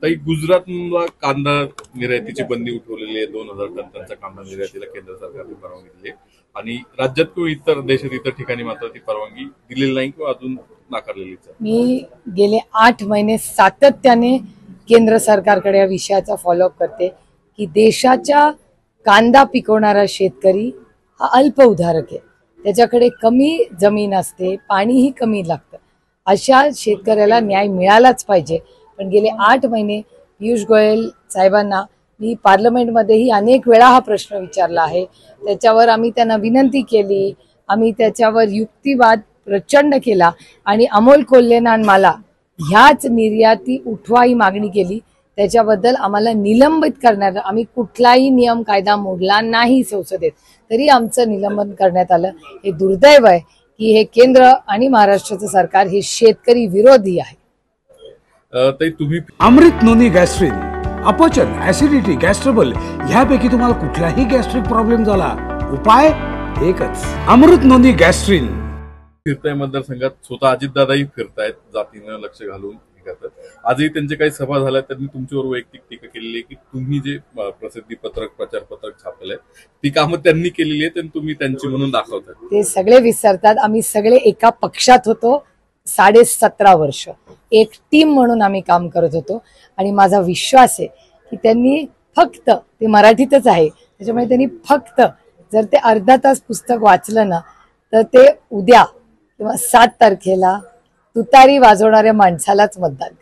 ताई, गुजरातला कांदा निर्यातीची बंदी उठवलेली आहे. 2000 टन त्यांचा कांदा निर्यातीला केंद्र सरकारने परवानगी दिली आहे आणि राज्यात किंवा इतर देशात इतर ठिकाणी मात्र ती परवानगी दिलेली नाही किंवा अजून नाकारलेलीच आहे. मी गेले 8 महिने सातत्याने केंद्र सरकारकडे या विषयाचा फॉलोअप करते की देशाच्या कांदा पिकवणारा शेतकरी हा अल्प उधारक आहे. त्याच्याकडे कमी जमीन असते, पाणीही कमी लागतं. अशा शेतकऱ्याला न्याय मिळालाच पाहिजे. पण गेले 8 महिने पियुष गोयल साहेबांना मी पार्लमेंटमध्येही अनेक वेळा हा प्रश्न विचारला आहे. त्याच्यावर आम्ही त्यांना विनंती केली, आम्ही त्याच्यावर युक्तिवाद प्रचंड केला आणि अमोल कोल्हेंना आणि मला ह्याच निर्याती उठवा ही मागणी केली. त्याच्याबद्दल आम्हाला निलंबित करण्यात, आम्ही कुठलाही नियम कायदा मोडला नाही संसदेत, तरी आमचं निलंबन करण्यात आलं. हे दुर्दैव आहे की हे केंद्र आणि महाराष्ट्राचं सरकार हे शेतकरी विरोधी आहे. ताई, तुम्ही अमृत नोनी गॅस्ट्रिन, अपचन, ऍसिडिटी, गॅस्ट्रबल ह्यापैकी तुम्हाला कुठलाही गॅस्ट्रिक प्रॉब्लेम झाला, उपाय एकच, अमृत नोनी गॅस्ट्रिन. फिरताय मतदारसंघात, स्वतः अजितदादाही फिरतायत जातीनं लक्ष घालून. आजही त्यांचे काही सभा झाल्या, त्यांनी तुमच्यावर वैयक्तिक टीका केलेली आहे की तुम्ही जे प्रसिद्धी पत्रक प्रचार पत्रक छापलंय ती कामं त्यांनी केलेली आहेत आणि तुम्ही त्यांची म्हणून दाखवताय. ते सगळे विसरतात. आम्ही सगळे एका पक्षात होतो 17.5 वर्ष, एक टीम म्हणून आम्ही काम करत होतो आणि माझा विश्वास आहे की त्यांनी फक्त, ते मराठीतच आहे त्याच्यामुळे त्यांनी फक्त जर ते अर्धा तास पुस्तक वाचलं ना तर ते उद्या किंवा 7 तारखेला तुतारी वाजवणाऱ्या माणसालाच मतदान